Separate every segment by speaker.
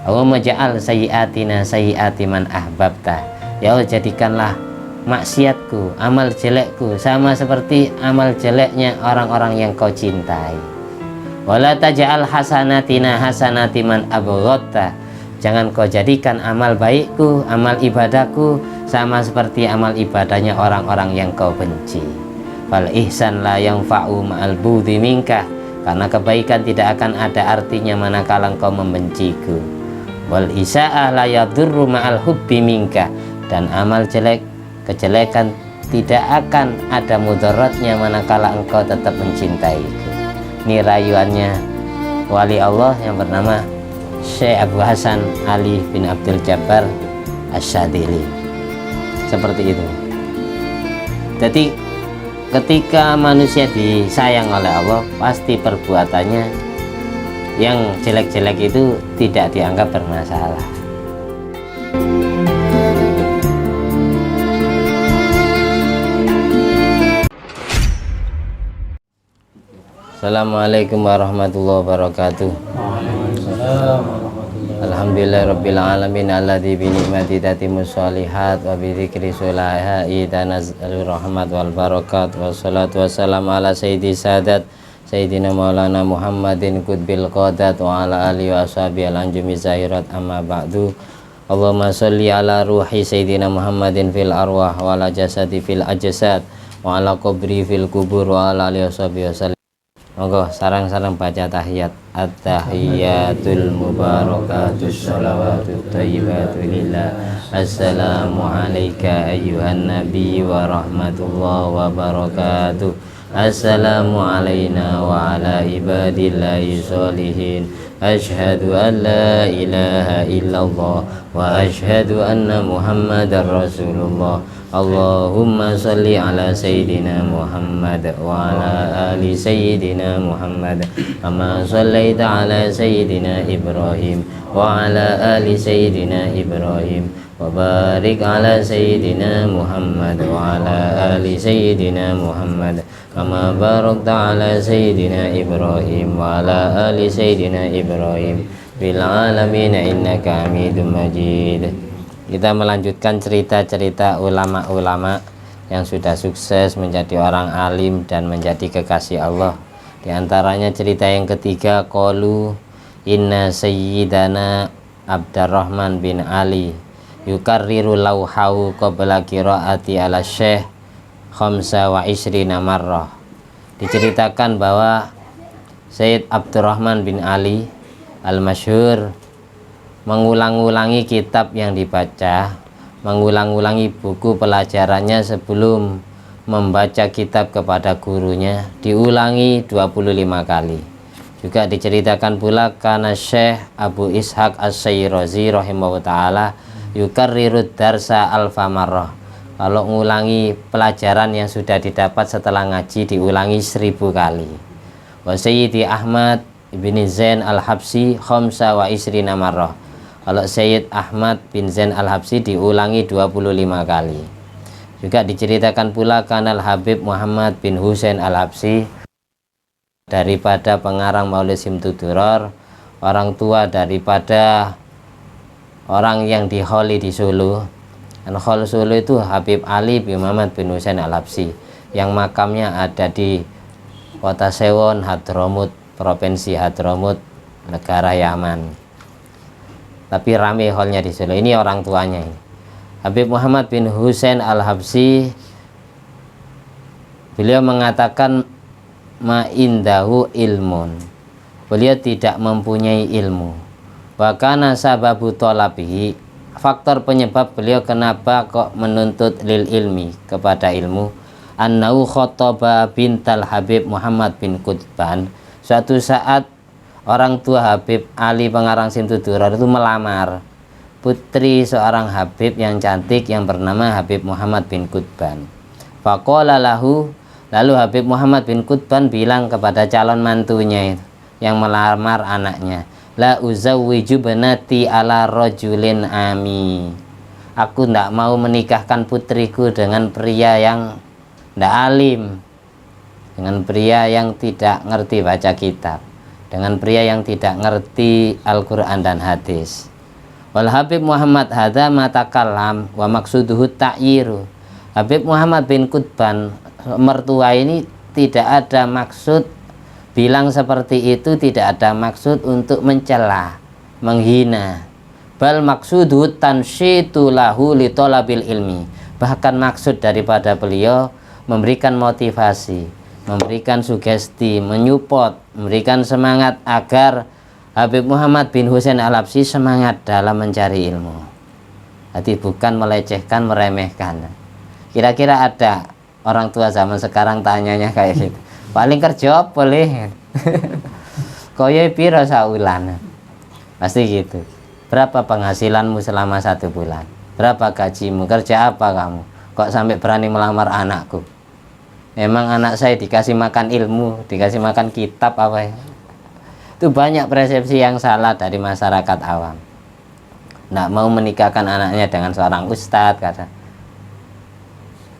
Speaker 1: Allahumma ja'al sayyi'atina sayyi'ati man ahbabta. Ya Allah, jadikanlah maksiatku, amal jelekku sama seperti amal jeleknya orang-orang yang kau cintai. Wala taj'al hasanatina hasanati man abghadta. Jangan kau jadikan amal baikku, amal ibadahku sama seperti amal ibadahnya orang-orang yang kau benci. Fal ihsan la yanfa'u ma'al budhi minka. Karena kebaikan tidak akan ada artinya manakala engkau membenciku. Wal isa'ah la yadurru ma'al hubbi minka. Dan amal jelek, kejelekan tidak akan ada mudaratnya manakala engkau tetap mencintaiku. Ini rayuannya wali Allah yang bernama Syekh Abu Hasan Ali bin Abdul Jabbar Asy-Syadzili. Seperti itu. Jadi ketika manusia disayang oleh Allah, pasti perbuatannya yang jelek-jelek itu tidak dianggap bermasalah. Assalamualaikum warahmatullahi wabarakatuh. Alhamdulillahirabbil alamin alladzi bi ni'mati tatimmus shalihat wa bi dzikri sulaihi tanazzalur rahmat wal barakat. Wassalatu wassalamu ala sayyidi sadat sayyidina maulana Muhammadin qutbil qadat wa ala alihi wa ashabihi al-anjumi zahirat amma ba'du. Allahumma sholli ala ruhi sayyidina Muhammadin fil arwah wa ala jasadi fil ajsad wa ala qabri fil kubur wa ala alihi wasallam. Monggo sarang-sarang baca tahiyat. At-tahiyatul mubarakatus shalawatut thayyibatu lillah. Assalamu alayka ayyuhan nabiy wa rahmatullahi wa barakatuh. Assalamu alayna wa ala ibadillahi sholihin. Ashhadu an la ilaha illallah wa ashhadu anna muhammadar rasulullah. Allahumma salli ala sayyidina Muhammad wa ala ali sayyidina Muhammad kama sallaita ala sayyidina Ibrahim wa ala ali sayyidina Ibrahim wa barik ala sayyidina Muhammad wa ala ali sayyidina Muhammad kama barakta ala sayyidina Ibrahim wa ala ali sayyidina Ibrahim bil alamin innaka Hamidum Majid. Kita melanjutkan cerita-cerita ulama-ulama yang sudah sukses menjadi orang alim dan menjadi kekasih Allah. Di antaranya cerita yang ketiga, qalu inna sayyidana Abdurrahman bin Ali yukarriru lawhahu qabla qiraati ala syekh khamsa wa isrina marrah. Diceritakan bahwa Sayyid Abdurrahman bin Ali al-masyhur mengulang-ulangi kitab yang dibaca, mengulang-ulangi buku pelajarannya sebelum membaca kitab kepada gurunya, diulangi 25 kali. Juga diceritakan pula karena Syekh Abu Ishaq As-Syirazi rahimahullah ta'ala yukarrirud darsa alfa marrah. Kalau mengulangi pelajaran yang sudah didapat setelah ngaji diulangi 1000 kali. Wa Sayyidi Ahmad ibni Zain al-Habsyi khamsa wa isrina marrah. Kalau Sayyid Ahmad bin Zain al-Habsyi diulangi 25 kali. Juga diceritakan pula kanal Habib Muhammad bin Husain al-Habsyi daripada pengarang Maulid Simtud-Duror, orang tua daripada orang yang diholi di Solo. Dan khol Solo itu Habib Ali bin Muhammad bin Husain al-Habsyi yang makamnya ada di Kota Sewon, Hadramut, Provinsi Hadramut, negara Yaman. Tapi rame holnya di Solo. Ini orang tuanya ini. Habib Muhammad bin Husain al-Habsyi, beliau mengatakan ma indahu ilmun. Beliau tidak mempunyai ilmu. Wa kana sababu talabihi, faktor penyebab beliau kenapa kok menuntut lil ilmi, kepada ilmu, annahu khataba bintal Habib Muhammad bin Qutban. Suatu saat orang tua Habib Ali pengarang Simtud-Duror itu melamar putri seorang Habib yang cantik yang bernama Habib Muhammad bin Qutban. Faqala lahu, lalu Habib Muhammad bin Qutban bilang kepada calon mantunya yang melamar anaknya, la uzawwiju banati ala rajulin ami. Aku tidak mau menikahkan putriku dengan pria yang tidak alim, dengan pria yang tidak ngerti baca kitab, dengan pria yang tidak ngerti Al-Quran dan hadis. Wal Habib Muhammad hadza matakallam wa maksuduhu ta'yiru. Habib Muhammad bin Qutban mertua ini tidak ada maksud bilang seperti itu, tidak ada maksud untuk mencela, menghina. Bal maksuduhu tansyitu lahu li talabil ilmi. Bahkan maksud daripada beliau memberikan motivasi, memberikan sugesti, menyupport, memberikan semangat agar Habib Muhammad bin Husain Al-Habsyi semangat dalam mencari ilmu. Jadi bukan melecehkan, meremehkan. Kira-kira ada orang tua zaman sekarang tanyanya kayak gitu. Paling kerja boleh. Koyo piro saulan. Pasti gitu. Berapa penghasilanmu selama 1 bulan? Berapa gajimu? Kerja apa kamu? Kok sampai berani melamar anakku? Memang anak saya dikasih makan ilmu, dikasih makan kitab apa ya? Itu banyak persepsi yang salah dari masyarakat awam. Nggak mau menikahkan anaknya dengan seorang ustadz, kata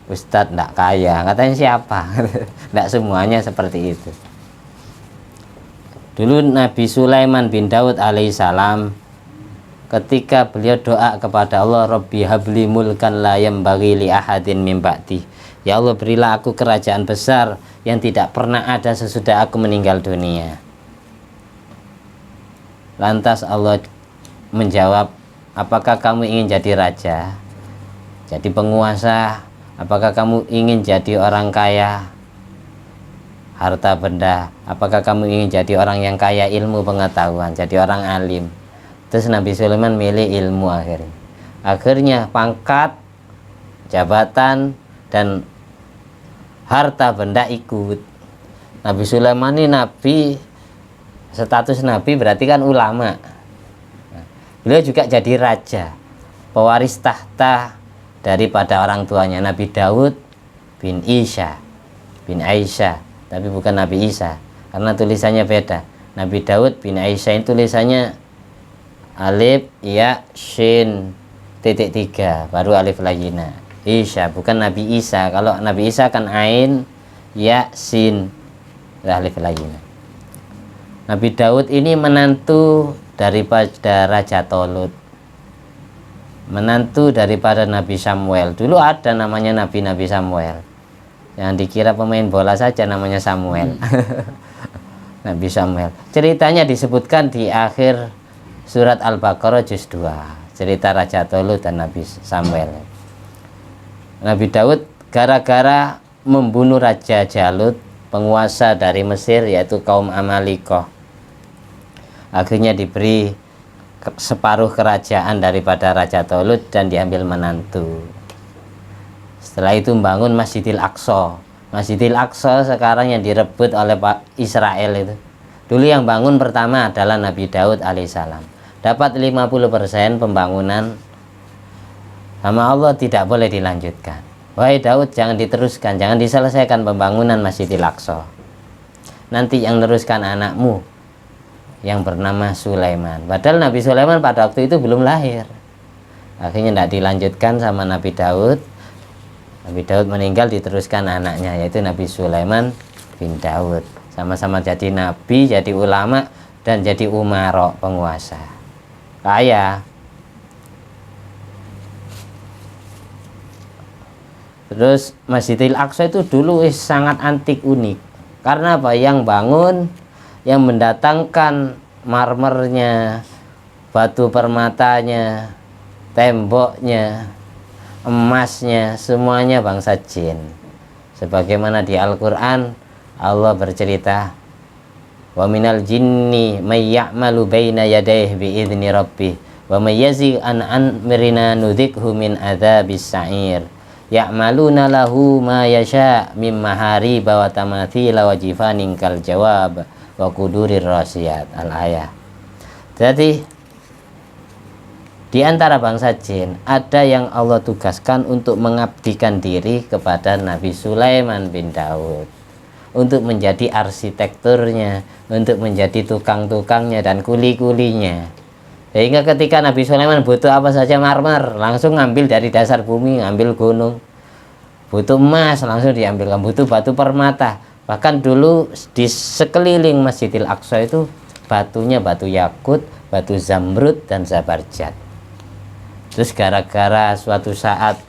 Speaker 1: ustadz nggak kaya, katanya siapa? Nggak semuanya seperti itu. Dulu Nabi Sulaiman bin Daud alaihissalam, ketika beliau doa kepada Allah, Rabbi habli mulkan la yambaghi li ahadin min ba'di. Ya Allah, berilah aku kerajaan besar yang tidak pernah ada sesudah aku meninggal dunia. Lantas Allah menjawab, apakah kamu ingin jadi raja, jadi penguasa? Apakah kamu ingin jadi orang kaya harta benda? Apakah kamu ingin jadi orang yang kaya ilmu pengetahuan, jadi orang alim? Terus Nabi Sulaiman milih ilmu akhirnya. Akhirnya pangkat, jabatan, dan harta benda ikut. Nabi Sulaiman ini nabi, status nabi berarti kan ulama. Beliau juga jadi raja, pewaris tahta daripada orang tuanya, Nabi Daud bin Isa bin Aisyah, tapi bukan Nabi Isa karena tulisannya beda. Nabi Daud bin Aisyah itu tulisannya alif ya shin titik 3 baru alif lagi. Nah, Isa bukan Nabi Isa. Kalau Nabi Isa kan ain ya sin alif lagi. Nabi Daud ini menantu daripada Raja Tolut, menantu daripada Nabi Samuel. Dulu ada namanya Nabi Samuel, yang dikira pemain bola saja namanya Samuel. Nabi Samuel, ceritanya disebutkan di akhir surat Al-Baqarah juz 2, cerita Raja Tolut dan Nabi Samuel. Nabi Daud gara-gara membunuh Raja Jalut, penguasa dari Mesir, yaitu kaum Amalikoh, akhirnya diberi separuh kerajaan daripada Raja Tolut dan diambil menantu. Setelah itu membangun Masjidil Aqsa. Masjidil Aqsa sekarang yang direbut oleh Israel itu. Dulu yang bangun pertama adalah Nabi Daud alaihissalam. Dapat 50% pembangunan, sama Allah tidak boleh dilanjutkan. Wahai Daud, jangan diteruskan, jangan diselesaikan pembangunan Masjidil Aqsa. Nanti yang meneruskan anakmu yang bernama Sulaiman. Padahal Nabi Sulaiman pada waktu itu belum lahir. Akhirnya tidak dilanjutkan sama Nabi Daud. Nabi Daud meninggal, diteruskan anaknya, yaitu Nabi Sulaiman bin Daud. Sama-sama jadi nabi, jadi ulama, dan jadi umara, penguasa kaya. Terus Masjidil Aqsa itu dulu sangat antik, unik. Karena apa? Yang bangun, yang mendatangkan marmernya, batu permatanya, temboknya, emasnya, semuanya bangsa jin. Sebagaimana di Al-Quran Allah bercerita, wa minal jinni may ya'malu baina yadayhi bi'izni rabbih wa may yazigh an amrina nudzikhu min adzabis sa'ir ya'maluna lahu ma yasha' mim mahariba wa tamathila wa jifanin kal jawab wa kudurir rasiyat. Al-ayah. Jadi di antara bangsa jin ada yang Allah tugaskan untuk mengabdikan diri kepada Nabi Sulaiman bin Daud, untuk menjadi arsitekturnya, untuk menjadi tukang-tukangnya dan kuli-kulinya. Sehingga ketika Nabi Sulaiman butuh apa saja marmer, langsung ngambil dari dasar bumi, ngambil gunung. Butuh emas, langsung diambilkan. Butuh batu permata. Bahkan dulu di sekeliling Masjidil Aqsa itu batunya batu yakut, batu zamrud, dan zabarjat. Terus gara-gara suatu saat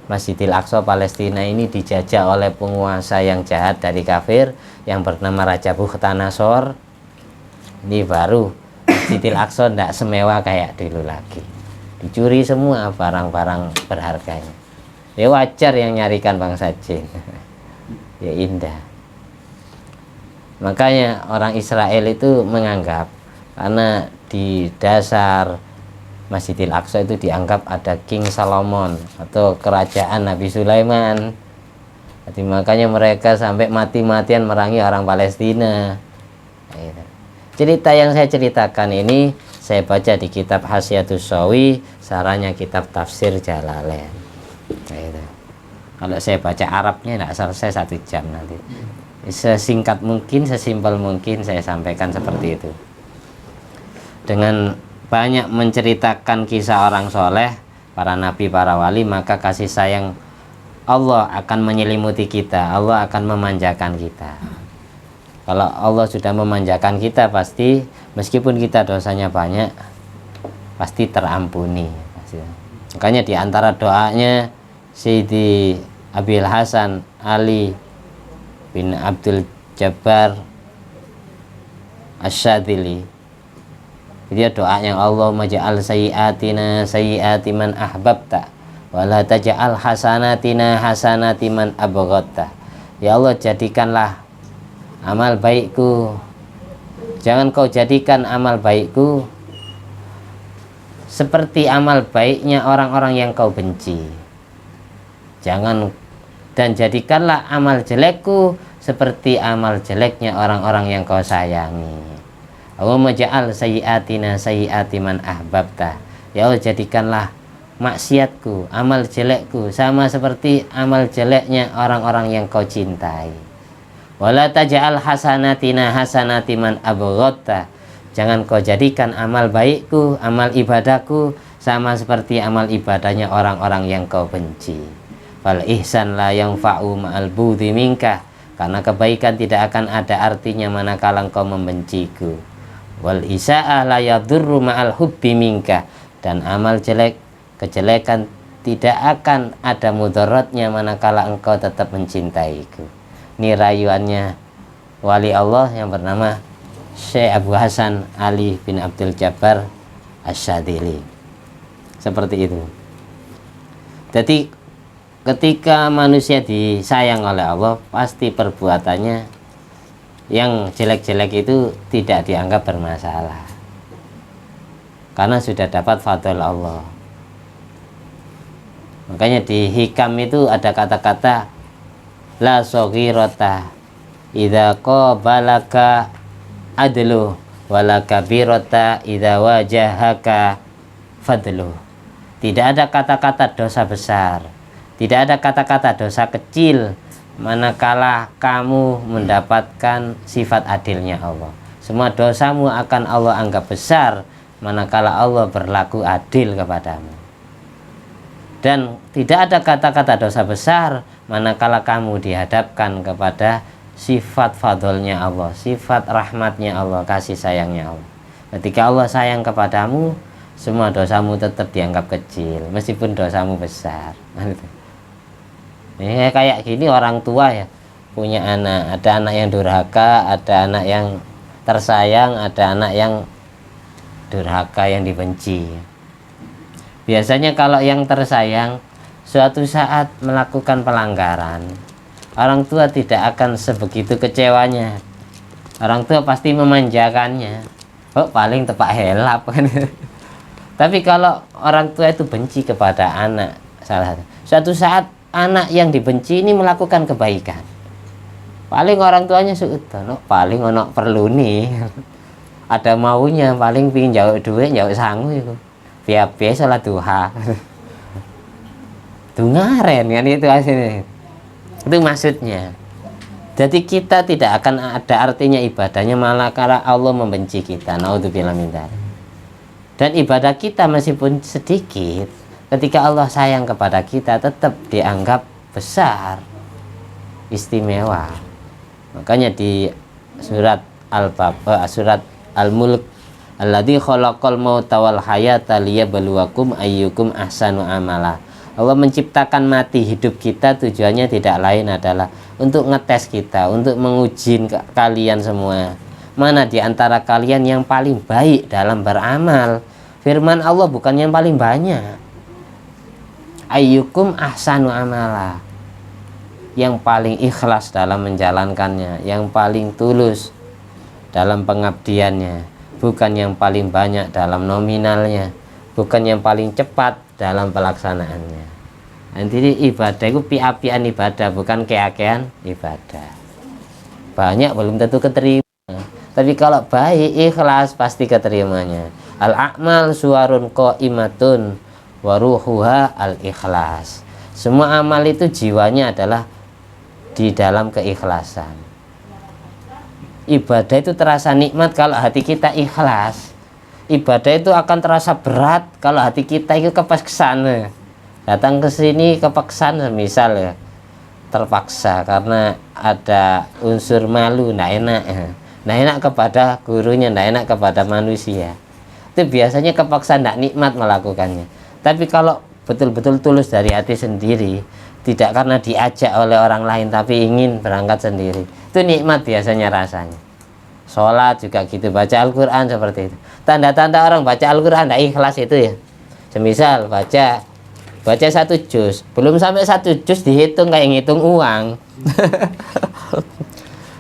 Speaker 1: Masjidil Aqsa Palestina ini dijajah oleh penguasa yang jahat dari kafir yang bernama Raja Bukhtanasor, ini baru Masjidil Aqsa tidak semewah kayak dulu lagi, dicuri semua barang-barang berharganya. Ya wajar yang nyarikan bangsa jin. Ya indah. Makanya orang Israel itu menganggap, karena di dasar Masjidil Aqsa itu dianggap ada King Solomon atau kerajaan Nabi Sulaiman. Jadi makanya mereka sampai mati-matian merangi orang Palestina. Cerita yang saya ceritakan ini saya baca di kitab Hasyiatus Shawi, saranya kitab tafsir Jalalain. Kalau saya baca Arabnya tidak selesai 1 jam nanti. Sesingkat mungkin, sesimpel mungkin saya sampaikan seperti itu. Dengan banyak menceritakan kisah orang soleh, para nabi, para wali, maka kasih sayang Allah akan menyelimuti kita, Allah akan memanjakan kita. Kalau Allah sudah memanjakan kita, pasti meskipun kita dosanya banyak, pasti terampuni. Makanya di antara doanya Sayyidi Abil Hasan Ali bin Abdul Jabbar Asyadili, dia doanya Allahumma ja'al sayyiatina sayyiati man ahbabta wa la taj'al hasanatina hasanati man abghadta. Ya Allah, jadikanlah amal baikku, jangan kau jadikan amal baikku seperti amal baiknya orang-orang yang kau benci. Jangan, dan jadikanlah amal jelekku seperti amal jeleknya orang-orang yang kau sayangi. Allahumma ja'al sayyiatina sayyiati man ahbabta. Ya Allah, jadikanlah maksiatku, amal jelekku sama seperti amal jeleknya orang-orang yang kau cintai. Wala taj'al hasanatina hasanati man abghadta. Jangan kau jadikan amal baikku, amal ibadahku sama seperti amal ibadahnya orang-orang yang kau benci. Fal ihsan la yanfa'u ma'al budhi minka. Karena kebaikan tidak akan ada artinya manakala engkau membenciku. Wal isa'ah la yadurru ma'al hubbi minka. Dan amal jelek, kejelekan tidak akan ada mudaratnya manakala engkau tetap mencintaiku. Ini rayuannya wali Allah yang bernama Syekh Abu Hasan Ali bin Abdul Jabbar Asyadili. Seperti itu. Jadi ketika manusia disayang oleh Allah, pasti perbuatannya yang jelek-jelek itu tidak dianggap bermasalah, karena sudah dapat fadl Allah. Makanya di hikam itu ada kata-kata la soghirata idza qabalaka adlu wala kabirata idza wajahaka fadlu. Tidak ada kata-kata dosa besar, tidak ada kata-kata dosa kecil manakala kamu mendapatkan sifat adilnya Allah. Semua dosamu akan Allah anggap besar manakala Allah berlaku adil kepadamu. Dan tidak ada kata-kata dosa besar manakala kamu dihadapkan kepada sifat fadlnya Allah, sifat rahmatnya Allah, kasih sayangnya Allah. Ketika Allah sayang kepadamu, semua dosamu tetap dianggap kecil meskipun dosamu besar. Ini kayak gini orang tua ya, punya anak, ada anak yang durhaka, ada anak yang tersayang, ada anak yang durhaka, yang dibenci. Biasanya kalau yang tersayang suatu saat melakukan pelanggaran, orang tua tidak akan sebegitu kecewanya. Orang tua pasti memanjakannya. Oh, paling tepak helap kan. Tapi kalau orang tua itu benci kepada anak, salah satu, suatu saat anak yang dibenci ini melakukan kebaikan, paling orang tuanya suudan, paling ono perlu nih, ada maunya, paling pingin jauh duit, jauh sangu itu, biasa salat duha, dungaren kan itu aslinya, itu maksudnya. Jadi kita tidak akan ada artinya ibadahnya malah karena Allah membenci kita, naudzubillah min dzalik. Dan ibadah kita meskipun sedikit, ketika Allah sayang kepada kita tetap dianggap besar, istimewa. Makanya di surat surat Al-Mulk Alladzi khalaqal mauta wal hayata liyabluwakum ayyukum ahsanu amala. Allah menciptakan mati hidup kita tujuannya tidak lain adalah untuk ngetes kita, untuk menguji kalian semua. Mana di antara kalian yang paling baik dalam beramal? Firman Allah bukan yang paling banyak. Ayyukum ahsanu amala. Yang paling ikhlas dalam menjalankannya, yang paling tulus dalam pengabdiannya, bukan yang paling banyak dalam nominalnya, bukan yang paling cepat dalam pelaksanaannya. Jadi ibadah itu piapian ibadah, bukan keakean ibadah. Banyak belum tentu keterima, tapi kalau baik ikhlas pasti keterimanya. Al-a'mal suwarun qaimatun wa ruhuha al-ikhlas. Semua amal itu jiwanya adalah di dalam keikhlasan. Ibadah itu terasa nikmat kalau hati kita ikhlas. Ibadah itu akan terasa berat kalau hati kita itu kepaksa. Datang ke sini kepaksa, misal ya, terpaksa karena ada unsur malu, nggak enak. Nggak enak kepada gurunya, nggak enak kepada manusia. Itu biasanya kepaksa, nggak nikmat melakukannya. Tapi kalau betul-betul tulus dari hati sendiri, tidak karena diajak oleh orang lain tapi ingin berangkat sendiri, itu nikmat biasanya rasanya. Sholat juga gitu, baca Al-Quran seperti itu. Tanda-tanda orang baca Al-Quran tidak ikhlas itu ya, semisal baca 1 juz, belum sampai 1 juz dihitung kayak ngitung uang.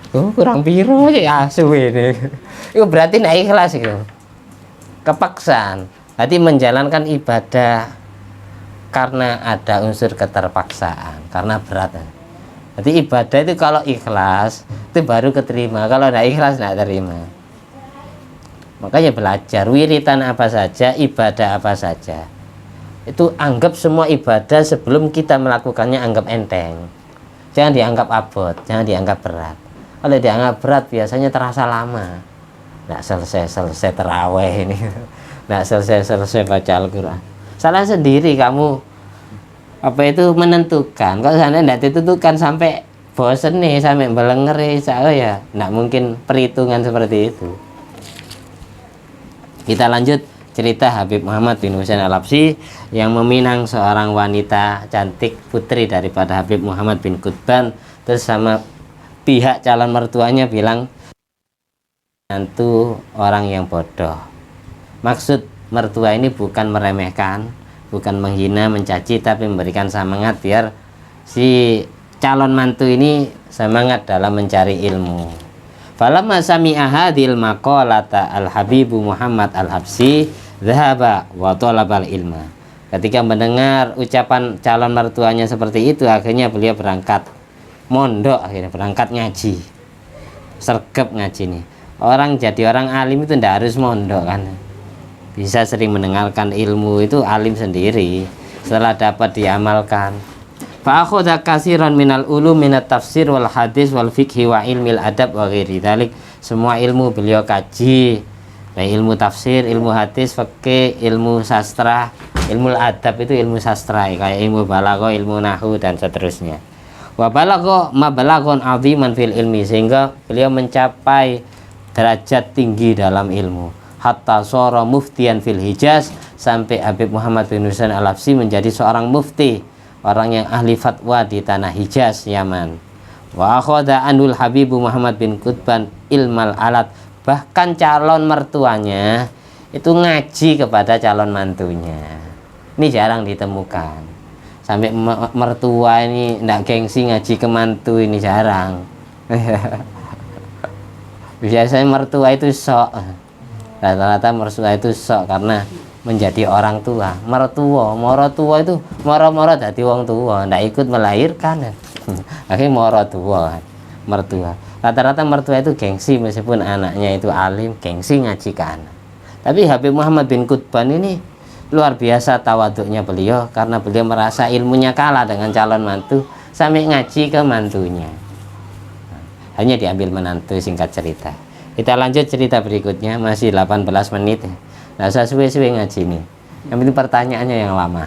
Speaker 1: Kurang biru ya asu ini. Itu berarti tidak ikhlas itu, kepaksaan. Berarti menjalankan ibadah karena ada unsur keterpaksaan, karena berat. Jadi ibadah itu kalau ikhlas itu baru keterima, kalau tidak ikhlas tidak terima. Makanya belajar wiritan apa saja, ibadah apa saja, itu anggap semua ibadah sebelum kita melakukannya anggap enteng. Jangan dianggap abot, jangan dianggap berat. Kalau dianggap berat biasanya terasa lama, tidak selesai terawih ini, tidak selesai baca Al-Quran. Salah sendiri kamu menentukan. Kalau sana tidak ditentukan sampai bosen nih, sampai belengeri, ya tidak mungkin perhitungan seperti itu. Kita lanjut cerita Habib Muhammad bin Husain Al-Habsyi yang meminang seorang wanita cantik, putri daripada Habib Muhammad bin Qutban. Terus sama pihak calon mertuanya bilang, menantu orang yang bodoh. Maksud mertua ini bukan meremehkan, bukan menghina, mencaci, tapi memberikan semangat biar si calon mantu ini semangat dalam mencari ilmu. Falamma sami'a hadhil maqalata al-Habibu Muhammad Al-Habsyi dhahaba wa talabal ilma. Ketika mendengar ucapan calon mertuanya seperti itu, akhirnya beliau berangkat mondok, akhirnya berangkat ngaji. Sergap ngaji nih. Orang jadi orang alim itu tidak harus mondok kan. Bisa sering mendengarkan ilmu, itu alim sendiri setelah dapat diamalkan. Fa akhadha katsiran minal ulum minat tafsir wal hadis wal fiqhi wa ilmil adab wa ghairi dzalik. Semua ilmu beliau kaji, baik ilmu tafsir, ilmu hadis, fikih, ilmu sastra. Ilmu adab itu ilmu sastra, kayak ilmu balaghah, ilmu nahwu dan seterusnya. Wa balagha ma balaghun 'aziman fil ilmi, sehingga beliau mencapai derajat tinggi dalam ilmu. Hatta sora muftian fil Hijaz, sampai Habib Muhammad bin Husain Al-Habsyi menjadi seorang mufti, orang yang ahli fatwa di tanah Hijaz, Yaman. Wa akhadha anul Habibu Muhammad bin Qutban ilmal alat, bahkan calon mertuanya itu ngaji kepada calon mantunya. Ini jarang ditemukan. Sampai mertua ini ndak gengsi ngaji ke mantu, ini jarang. Biasanya mertua itu sok, rata-rata mertua itu sok karena menjadi orang tua. Moro tua itu moro-moro dadi wong tua, ndak ikut melahirkan. Akhirnya moro tua, mertua. Rata-rata mertua itu gengsi meskipun anaknya itu alim, gengsi ngaji ke anak. Tapi Habib Muhammad bin Qutban ini luar biasa tawaduknya beliau, karena beliau merasa ilmunya kalah dengan calon mantu, sampai ngaji ke mantunya. Hanya diambil menantu, singkat cerita. Kita lanjut cerita berikutnya, masih 18 menit. Nggak usah suwe-suwe ngaji nih. Yang penting pertanyaannya yang lama.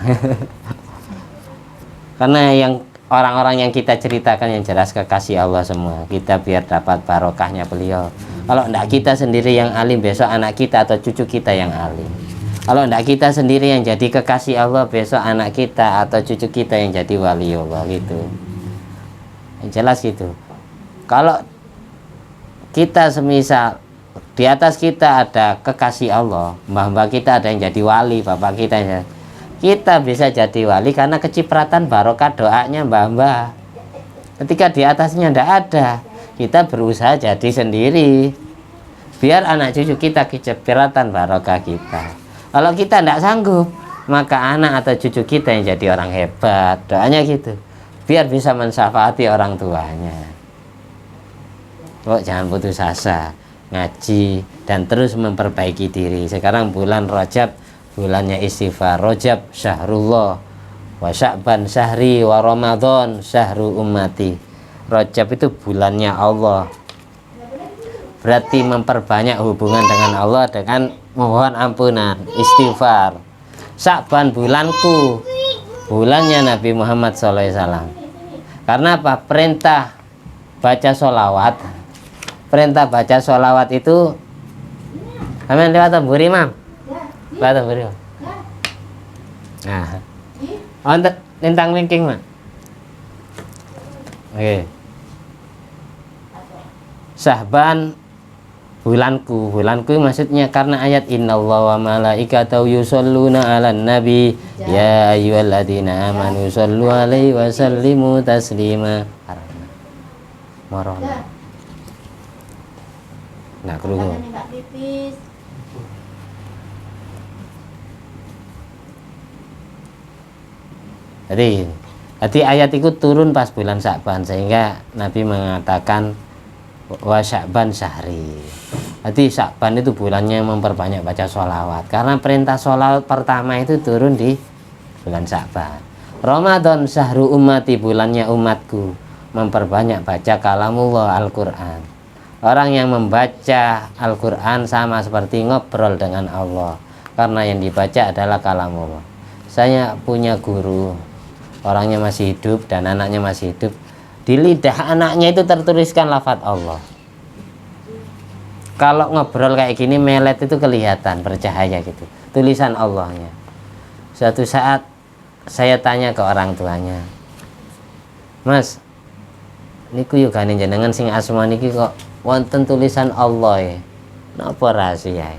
Speaker 1: Karena yang orang-orang yang kita ceritakan yang jelas kekasih Allah semua. Kita biar dapat barokahnya beliau. Kalau tidak kita sendiri yang alim, besok anak kita atau cucu kita yang alim. Kalau tidak kita sendiri yang jadi kekasih Allah, besok anak kita atau cucu kita yang jadi wali Allah gitu. Yang jelas gitu. Kalau kita semisal di atas kita ada kekasih Allah, mbah-mbah kita ada yang jadi wali, bapak kita ya. Kita bisa jadi wali karena kecipratan barokah doanya mbah-mbah. Ketika di atasnya tidak ada, kita berusaha jadi sendiri. Biar anak cucu kita kecipratan barokah kita. Kalau kita tidak sanggup, maka anak atau cucu kita yang jadi orang hebat. Doanya gitu. Biar bisa mensyafaati orang tuanya. Kok jangan putus asa, ngaji dan terus memperbaiki diri. Sekarang bulan Rajab, bulannya istighfar. Rajab syahrullah, wa Sya'ban syahri, wa Ramadan syahru ummati. Rajab itu bulannya Allah. Berarti memperbanyak hubungan dengan Allah dengan mohon ampunan, istighfar. Sya'ban bulanku, bulannya Nabi Muhammad SAW. Karena apa? Perintah baca sholawat. Perintah baca sholawat itu amin lewat tamburi, Mam. Lewat tamburi. Nah. Untuk tentang wingking, Mam. Oke. Sya'ban bulanku. Bulanku maksudnya karena ayat innallaha wa malaikatahu yusholluna 'alan nabi ya ayyuhalladzina amanu shollu 'alaihi wa sallimu taslima. Marona. Nah, kerungu. Jadi ayat itu turun pas bulan Sya'ban sehingga Nabi mengatakan wa Sya'ban syahri. Jadi Sya'ban itu bulannya memperbanyak baca sholawat karena perintah sholawat pertama itu turun di bulan Sya'ban. Ramadan syahru ummati, bulannya umatku, memperbanyak baca kalamullah Al-Quran. Orang yang membaca Al-Quran sama seperti ngobrol dengan Allah karena yang dibaca adalah kalamullah. Saya punya guru, orangnya masih hidup dan anaknya masih hidup. Di lidah anaknya itu tertuliskan lafaz Allah. Kalau ngobrol kayak gini melet itu kelihatan, bercahaya gitu, tulisan Allahnya. Suatu saat saya tanya ke orang tuanya, Mas, niku yuk gane jenengan sing asma niki kok wonten tulisan Allah ya? Napa rahasia?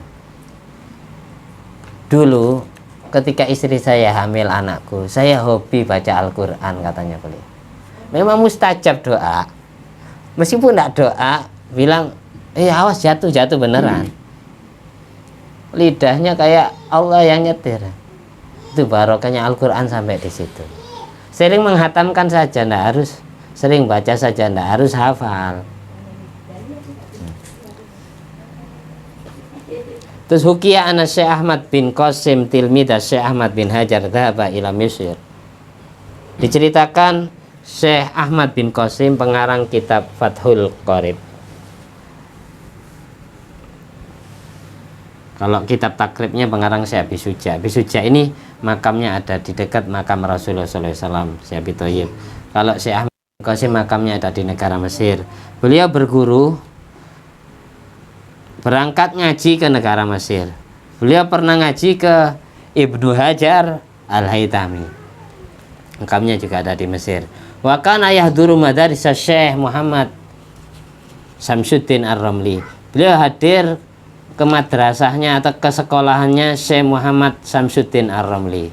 Speaker 1: Dulu ketika istri saya hamil anakku, saya hobi baca Al-Quran katanya beliau. Memang mustajab doa. Meskipun tidak doa, bilang, awas jatuh beneran. Lidahnya kayak Allah yang nyetir. Itu barokahnya Al-Quran sampai di situ. Sering menghatamkan saja, tidak harus. Sering baca saja, tidak harus hafal. Terus hukiya ana Syekh Ahmad bin Qasim tilmida Syekh Ahmad bin Hajar dhahaba ila Mesir. Diceritakan Syekh Ahmad bin Qasim pengarang kitab Fathul Qorib. Kalau kitab takribnya pengarang Syekh Abi Suja. Abi Suja ini makamnya ada di dekat makam Rasulullah SAW, Syekh Abi Thayyib. Kalau Syekh Ahmad bin Qasim makamnya ada di negara Mesir. Beliau berguru, berangkat ngaji ke negara Mesir. Beliau pernah ngaji ke Ibnu Hajar Al-Haytami. Makamnya juga ada di Mesir. Wa kana yahduru madaris Syekh Muhammad Samsuddin Ar-Ramli. Beliau hadir ke madrasahnya atau ke sekolahannya Syekh Muhammad Samsuddin Ar-Ramli.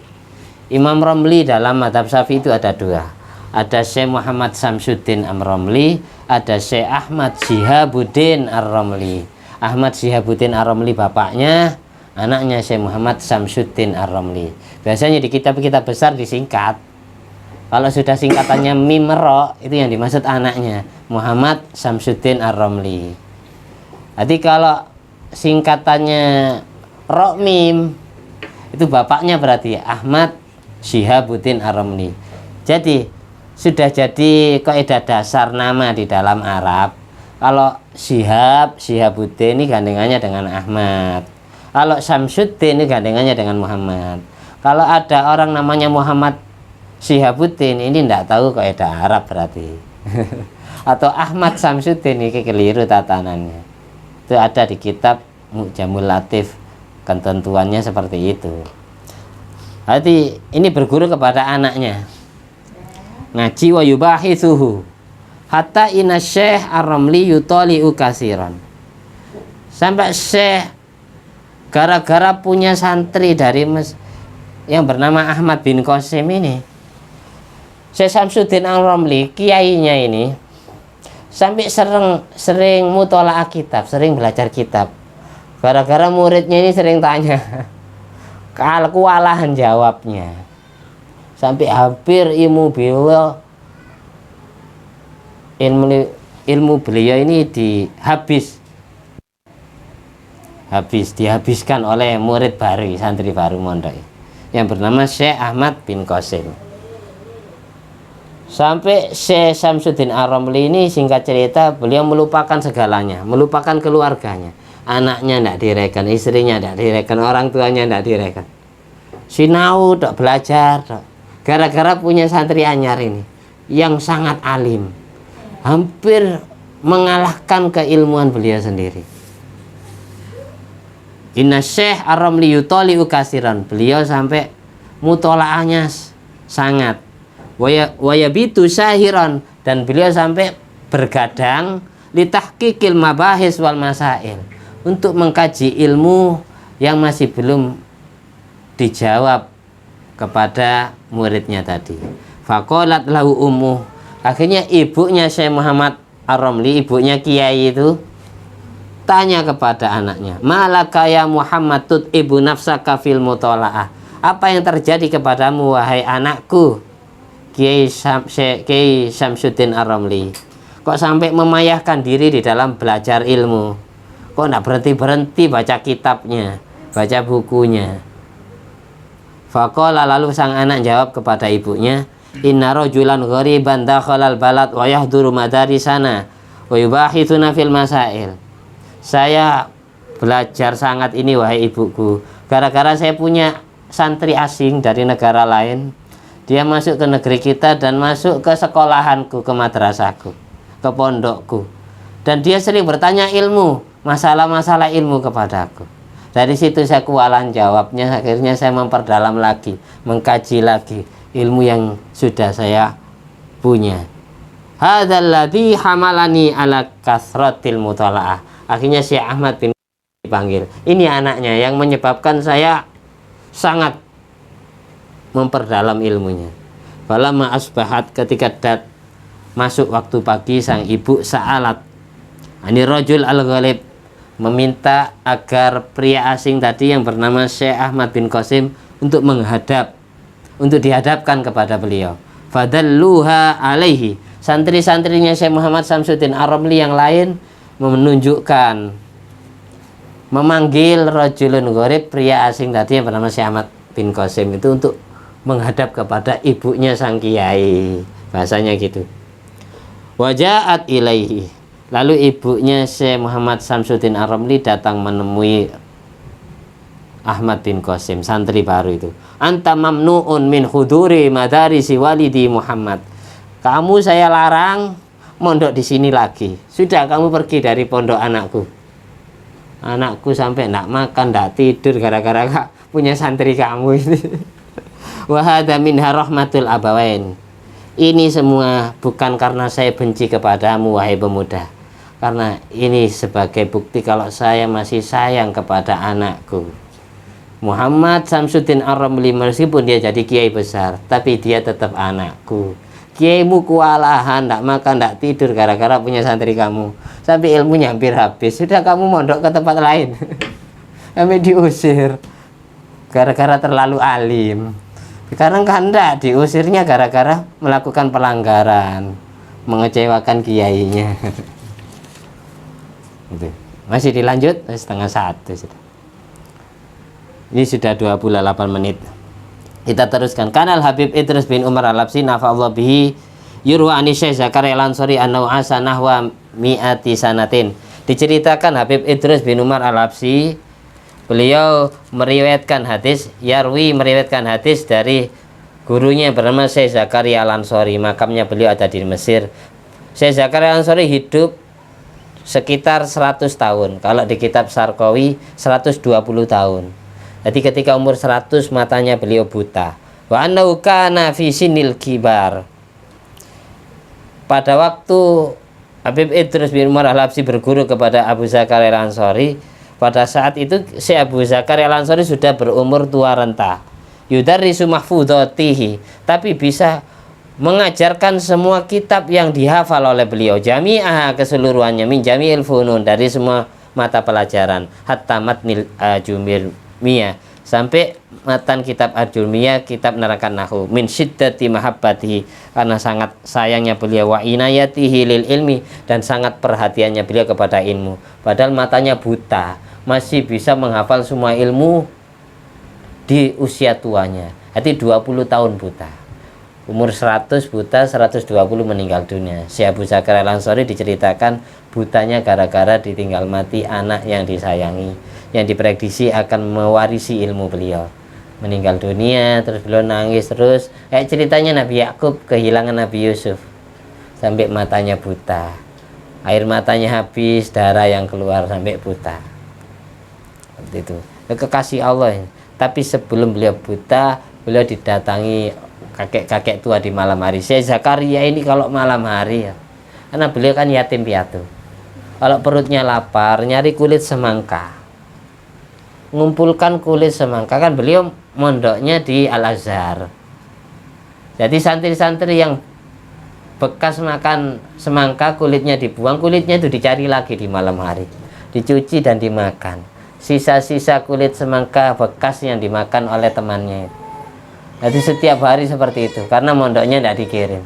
Speaker 1: Imam Ramli dalam mazhab Syafi'i itu ada dua. Ada Syekh Muhammad Samsuddin Ar-Ramli, ada Syekh Ahmad Syihabuddin Ar-Ramli. Ahmad Syihabuddin Ar-Ramli bapaknya, anaknya Syekh Muhammad Samsuddin Ar-Ramli. Biasanya di kitab-kitab besar disingkat. Kalau sudah singkatannya Mimro, itu yang dimaksud anaknya, Muhammad Samsuddin Ar-Ramli. Jadi kalau singkatannya Rokmim, itu bapaknya berarti Ahmad Syihabuddin Ar-Ramli. Jadi sudah jadi kaidah dasar nama di dalam Arab. Kalau Syihabuddin ini gandengannya dengan Ahmad. Kalau Samsuddin ini gandengannya dengan Muhammad. Kalau ada orang namanya Muhammad Syihabuddin, ini tidak tahu kaidah Arab berarti. Atau Ahmad Samsuddin, ini keliru tatanannya. Itu ada di kitab Mu'jamul Latif, ketentuannya seperti itu. Berarti ini berguru kepada anaknya, ngaji wa yubahitsuhu hatta inna Syekh Ar-Ramli yutali'u kasiran. Sampai Syekh gara-gara punya santri dari yang bernama Ahmad bin Qasim ini, Syekh Samsuddin Ar-Ramli, kiainya ini, sampai sering mutola'ah kitab, sering belajar kitab. Gara-gara muridnya ini sering tanya, kewalahan jawabnya. Sampai hampir ilmu beliau ini dihabiskan oleh murid baru, santri baru mondok yang bernama Syekh Ahmad bin Qasim. Sampai Syekh Samsuddin Ar-Ramli ini, singkat cerita, beliau melupakan segalanya, melupakan keluarganya, anaknya tidak direken, istrinya tidak direken, orang tuanya tidak direken. Sinau tak belajar tak. Gara-gara punya santri anyar ini yang sangat alim, hampir mengalahkan keilmuan beliau sendiri. Inna Syekh Ar-Ramli yutali'u kasiran, beliau sampai mutola'ahnya sangat. Wayabitu syahiran, dan beliau sampai bergadang litahqiqil mabahis wal masail, untuk mengkaji ilmu yang masih belum dijawab kepada muridnya tadi. Faqalat lahu ummuh, akhirnya ibunya Syekh Muhammad Ar-Ramli, ibunya kiai itu, tanya kepada anaknya, malaka ya Muhammad tut'ibu nafsaka fil mutola'ah, apa yang terjadi kepadamu wahai anakku Kiai Samsuddin Ar-Ramli, kok sampai memayahkan diri di dalam belajar ilmu, kok tidak berhenti-berhenti baca kitabnya, baca bukunya. Faqala, lalu sang anak jawab kepada ibunya, inna rajulan ghariban dakhalal balad wa yahduru madarisana wa yubahithuna fil masail. Saya belajar sangat ini wahai ibuku, gara-gara saya punya santri asing dari negara lain. Dia masuk ke negeri kita dan masuk ke sekolahanku, ke madrasahku, ke pondokku, dan dia sering bertanya ilmu, masalah-masalah ilmu kepadaku. Dari situ saya kewalahan jawabnya, akhirnya saya memperdalam lagi, mengkaji lagi ilmu yang sudah saya punya. Hadzal ladzi hamalani ala kasratil mutalaah. Akhirnya Syekh Ahmad bin dipanggil. Ini anaknya yang menyebabkan saya sangat memperdalam ilmunya. Falamma asbahat, ketika masuk waktu pagi, sang ibu sa'alat ani rajul al-ghalib, meminta agar pria asing tadi yang bernama Syekh Ahmad bin Qasim untuk dihadapkan kepada beliau. Fadalluha alaihi, santri-santrinya Syekh Muhammad Samsuddin Ar-Ramli yang lain memanggil rajulun gharib, pria asing tadi yang bernama Syekh Ahmad bin Qasim itu untuk menghadap kepada ibunya sang kiai, bahasanya gitu. Wajaat ilaihi, lalu ibunya Syekh Muhammad Samsuddin Ar-Ramli datang menemui Ahmad bin Qasim, santri baru itu. Anta mamnu'un min huduri madarisi walidi Muhammad. Kamu saya larang mondok di sini lagi. Sudah, kamu pergi dari pondok anakku. Anakku sampai tidak makan, tidak tidur gara-gara punya santri kamu ini. Wa hadza minha rahmatul abawain. Ini semua bukan karena saya benci kepadamu wahai pemuda, karena ini sebagai bukti kalau saya masih sayang kepada anakku Muhammad Samsuddin Ar-Ramli. Meskipun dia jadi kiai besar, tapi dia tetap anakku. Kiaimu kewalahan, tidak makan, tidak tidur gara-gara punya santri kamu, sampai ilmunya hampir habis. Sudah, kamu mondok ke tempat lain. Sampai diusir gara-gara terlalu alim. Sekarang kan enggak, diusirnya gara-gara melakukan pelanggaran, mengecewakan kiainya. Itu. Masih dilanjut, setengah satu sudah. Ini sudah 28 menit. Kita teruskan. Kanal Habib Idris bin Umar Al-Labsi nafa'allahu bihi yurwa ani Syekh Zakaria Al-Ansari annahu asa nahwa mi'ati sanatin. Diceritakan Habib Idris bin Umar Al-Labsi, beliau meriwayatkan hadis, meriwayatkan hadis dari gurunya bernama Syekh Zakaria Al-Ansari. Makamnya beliau ada di Mesir. Syekh Zakaria Al-Ansari hidup sekitar 100 tahun. Kalau di kitab Sarqawi 120 tahun. Jadi ketika umur 100 matanya beliau buta. Wa annahu kana fi sinil kibar. Pada waktu Habib Idrus bin Umar Al-Habsyi berguru kepada Abu Zakaria Al-Ansari, pada saat itu si Abu Zakaria Al-Ansari sudah berumur tua renta. Yudarrisu mahfudhatihi, tapi bisa mengajarkan semua kitab yang dihafal oleh beliau, jami'ah keseluruhannya, min jami'il funun, dari semua mata pelajaran, hatta matnil ajurmiyah, sampai matan kitab ajurmiyah, kitab nerangkan nahwu, min syiddati mahabbatihi, karena sangat sayangnya beliau, wa inayatihi lil ilmi, dan sangat perhatiannya beliau kepada ilmu. Padahal matanya buta, masih bisa menghafal semua ilmu di usia tuanya. Jadi 20 tahun buta. Umur 100 buta, 120 meninggal dunia. Si Abu Zakaria Al-Ansari diceritakan butanya gara-gara ditinggal mati anak yang disayangi, yang diprediksi akan mewarisi ilmu beliau. Meninggal dunia, terus beliau nangis terus. Kayak ceritanya Nabi Yakub kehilangan Nabi Yusuf, sampai matanya buta. Air matanya habis, darah yang keluar sampai buta. Seperti itu. Kekasih Allah. Tapi sebelum beliau buta, beliau didatangi kakek-kakek tua di malam hari. Syekh Zakaria ini kalau malam hari ya, karena beliau kan yatim piatu, kalau perutnya lapar nyari kulit semangka, ngumpulkan kulit semangka. Kan beliau mondoknya di Al-Azhar, jadi santri-santri yang bekas makan semangka kulitnya dibuang, kulitnya itu dicari lagi di malam hari, dicuci dan dimakan. Sisa-sisa kulit semangka bekas yang dimakan oleh temannya itu. Jadi setiap hari seperti itu, karena mondoknya tidak dikirim.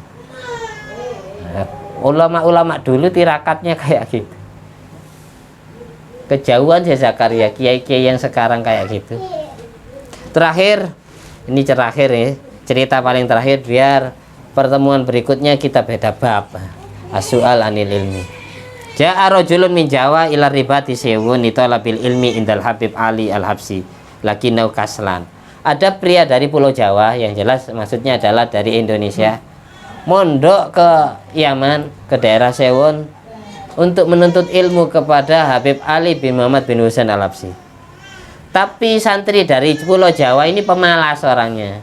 Speaker 1: Nah, ulama-ulama dulu tirakatnya kayak gitu. Kejauhan Syekh Zakaria, kiai-kiai yang sekarang kayak gitu. Terakhir, ini terakhir ya, cerita paling terakhir, biar pertemuan berikutnya kita beda bab. As-su'al anil ilmi. Ja'a rajulun min Jawa ila ribati sewun italabil ilmi indal Habib Ali Al-Habsyi lakinau kaslan. Ada pria dari Pulau Jawa, yang jelas maksudnya adalah dari Indonesia, mondok ke Yaman, ke daerah Sewon, untuk menuntut ilmu kepada Habib Ali bin Muhammad bin Husain Al-Habsyi. Tapi santri dari Pulau Jawa ini pemalas orangnya.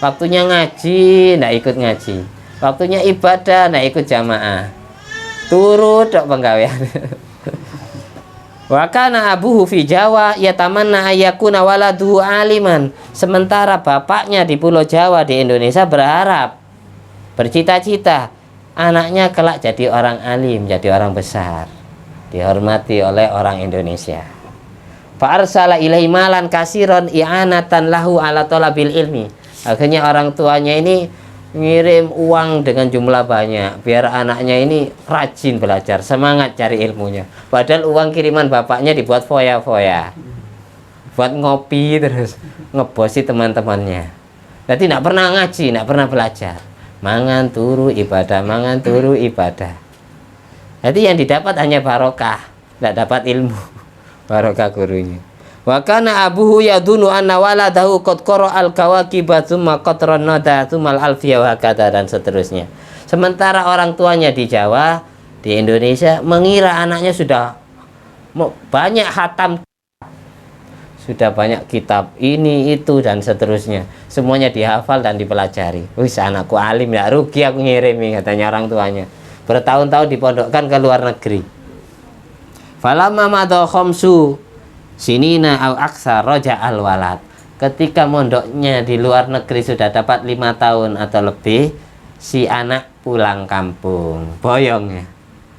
Speaker 1: Waktunya ngaji, tidak ikut ngaji. Waktunya ibadah, tidak ikut jamaah. Turut dok penggawean. Wa kana abuhu fi Jawa yatamanna ayyakuna waladuhu aliman. Sementara bapaknya di Pulau Jawa di Indonesia berharap, bercita-cita anaknya kelak jadi orang alim, jadi orang besar, dihormati oleh orang Indonesia. Fa arsala ilaihi malan kasiron i'anatan lahu ala talabil ilmi. Akhirnya orang tuanya ini ngirim uang dengan jumlah banyak biar anaknya ini rajin belajar, semangat cari ilmunya. Padahal uang kiriman bapaknya dibuat foya-foya, buat ngopi terus ngebosi teman-temannya. Jadi tidak pernah ngaji, tidak pernah belajar, mangan turu ibadah, mangan turu ibadah. Jadi yang didapat hanya barokah, tidak dapat ilmu. Barokah gurunya. Wa kana abuhu yadunu anna waladahu qad qara al-kawaqiba tsumma qatran nada tsumal alfiya wa hakata, dan seterusnya. Sementara orang tuanya di Jawa, di Indonesia, mengira anaknya sudah banyak khatam, sudah banyak kitab ini itu dan seterusnya, semuanya dihafal dan dipelajari. Wis anakku alim, ya rugi aku ngirimi, katanya orang tuanya. Bertahun-tahun dipondokkan ke luar negeri. Falamma madha khamsu sinina au aksa roja al walad. Ketika mondoknya di luar negeri sudah dapat 5 tahun atau lebih, si anak pulang kampung, boyong ya,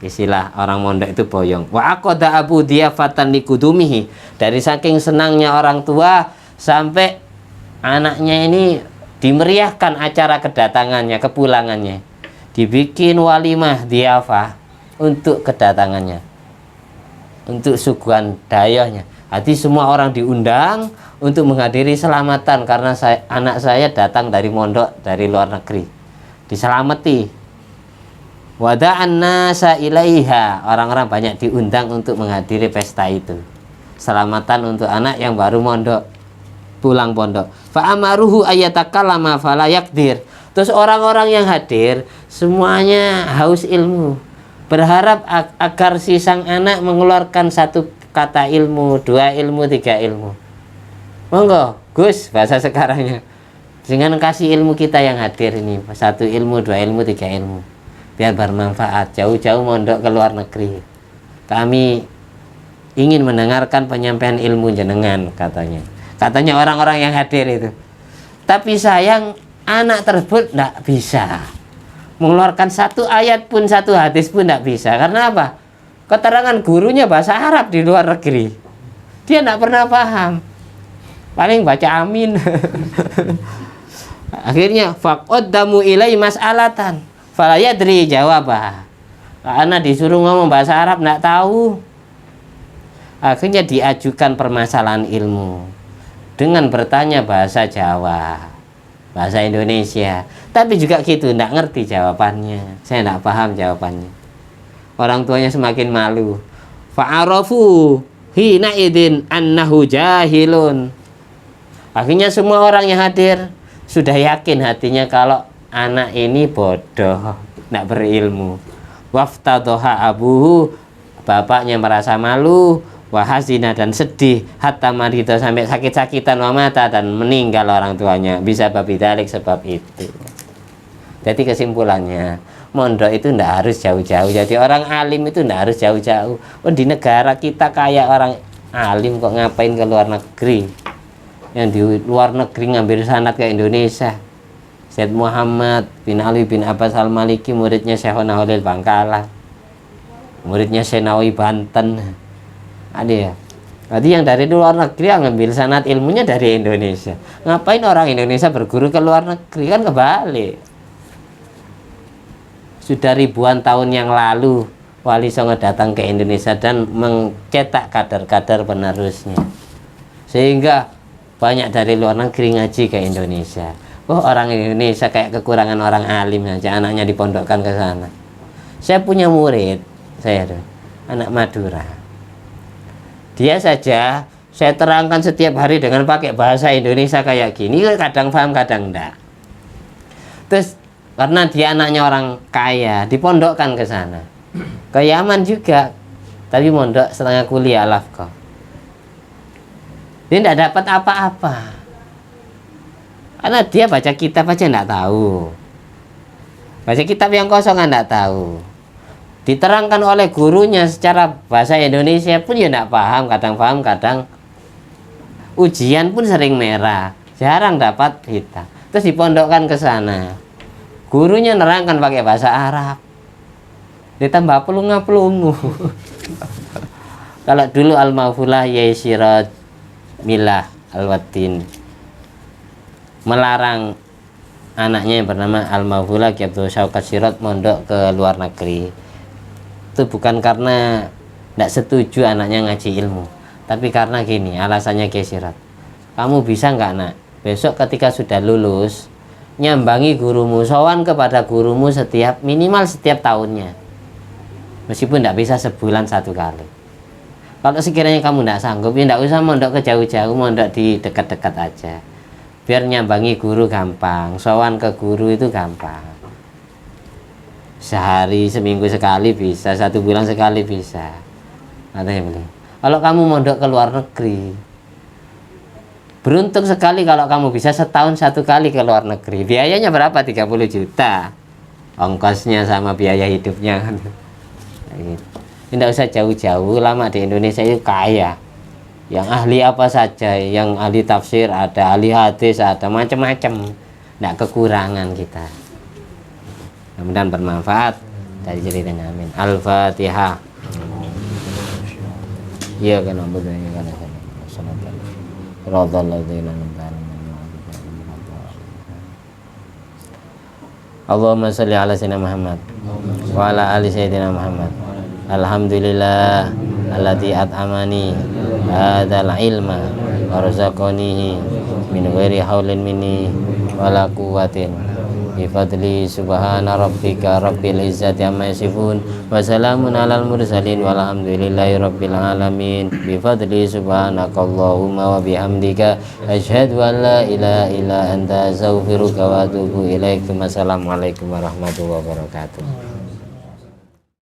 Speaker 1: istilah orang mondok itu boyong. Wa aqada abu diyafatan likudumihi. Dari saking senangnya orang tua, sampai anaknya ini dimeriahkan acara kedatangannya, kepulangannya, dibikin walimah diyafah untuk kedatangannya, untuk suguhan dayohnya. Hati semua orang diundang untuk menghadiri selamatan karena anak saya datang dari mondok dari luar negeri, diselamati. Wada'an nasa ilaiha, orang-orang banyak diundang untuk menghadiri pesta itu, selamatan untuk anak yang baru mondok, pulang pondok. Fa'amaruhu ayatakallama fala yakdir. Terus orang-orang yang hadir semuanya haus ilmu, berharap agar si sang anak mengeluarkan satu kata ilmu, 2 ilmu, 3 ilmu. Monggo Gus, bahasa sekarangnya, dengan kasih ilmu kita yang hadir ini, 1 ilmu, 2 ilmu, 3 ilmu, biar bermanfaat. Jauh-jauh mondok ke luar negeri, kami ingin mendengarkan penyampaian ilmu jenengan, katanya orang-orang yang hadir itu. Tapi sayang, anak tersebut tidak bisa mengeluarkan 1 ayat pun, 1 hadis pun tidak bisa. Karena apa? Keterangan gurunya bahasa Arab di luar negeri, dia tidak pernah paham, paling baca amin. Akhirnya faqaddamu ilai mas'alatan fala yadri jawabah, karena disuruh ngomong bahasa Arab tidak tahu. Akhirnya diajukan permasalahan ilmu dengan bertanya bahasa Jawa, bahasa Indonesia, tapi juga gitu, tidak ngerti jawabannya. Saya tidak paham jawabannya. Orang tuanya semakin malu. Fa'arafu hina idin annahu jahilun. Akhirnya semua orang yang hadir sudah yakin hatinya kalau anak ini bodoh, tidak berilmu. Waftadoha abuhu, bapaknya merasa malu, wahazina, dan sedih, hatta marito, sampai sakit-sakitan, wamata, dan meninggal orang tuanya. Bisa babidalik, sebab itu. Jadi kesimpulannya, mondok itu tidak harus jauh-jauh. Jadi orang alim itu tidak harus jauh-jauh. Oh, di negara kita kayak orang alim kok ngapain ke luar negeri? Yang di luar negeri ngambil sanad ke Indonesia. Syed Muhammad bin Ali bin Abbas al-Maliki, muridnya Syekhona Holil Bangkalan, muridnya Senawi Banten. Ada ya. Tadi yang dari luar negeri yang ngambil sanad ilmunya dari Indonesia. Ngapain orang Indonesia berguru ke luar negeri? Kan kebalik. Sudah ribuan tahun yang lalu Wali Songo datang ke Indonesia dan mencetak kader-kader penerusnya, sehingga banyak dari luar negeri ngaji ke Indonesia. Oh, orang Indonesia kayak kekurangan orang alim saja, anaknya dipondokkan ke sana. Saya punya murid, saya tuh, anak Madura. Dia saja saya terangkan setiap hari dengan pakai bahasa Indonesia kayak gini, kadang paham kadang enggak. Terus karena dia anaknya orang kaya, dipondokkan ke sana, ke Yaman juga, tapi mondok setengah kuliah Al-Afqah. Dia tidak dapat apa-apa, karena dia baca kitab aja tidak tahu, baca kitab yang kosong tidak tahu. Diterangkan oleh gurunya secara bahasa Indonesia pun ya tidak paham, kadang ujian pun sering merah, jarang dapat hitam. Terus dipondokkan ke sana, gurunya nerangkan pakai bahasa Arab, ditambah pelunga-pelungu. Kalau dulu Al-Mawfulah Yaisirat Milah Al-Watin melarang anaknya yang bernama Al-Mawfulah Ki Abdul Syaukat Sirot mondok ke luar negeri, itu bukan karena tidak setuju anaknya ngaji ilmu, tapi karena gini alasannya Ki Sirot, kamu bisa nggak nak besok ketika sudah lulus nyambangi gurumu, sowan kepada gurumu minimal setiap tahunnya, meskipun tidak bisa sebulan 1 kali. Kalau sekiranya kamu tidak sanggup, ya tidak usah mondok ke jauh-jauh, mondok di dekat-dekat aja, biar nyambangi guru gampang, sowan ke guru itu gampang. Sehari, seminggu sekali bisa, 1 bulan sekali bisa. Kalau kamu mondok ke luar negeri, beruntung sekali kalau kamu bisa setahun 1 kali ke luar negeri. Biayanya berapa? 30 juta ongkosnya sama biaya hidupnya. Tidak usah jauh-jauh, lama di Indonesia itu kaya. Yang ahli apa saja, yang ahli tafsir ada, ahli hadis ada, macam-macam. Tidak kekurangan kita. Mudah-mudahan bermanfaat dari ceritanya. Amin. Al-Fatihah. Iya kan, Allahumma kan. Allahumma sholli ala sayyidina Muhammad wa ala ali sayyidina Muhammad. Alhamdulillah alladzi at'amani hadzal ilma wa razaqanihi min ghairi haulin minni wala quwwatin bi fadli subhana rabbika rabbil izzati amma yasifun wa salamun alal mursalin walhamdulillahi rabbil alamin bi fadli subhanakallahumma wa bihamdika asyhadu an la ilaha illa anta astaghfiruka wa atubu ilaik. Wassalamualaikum warahmatullahi wabarakatuh.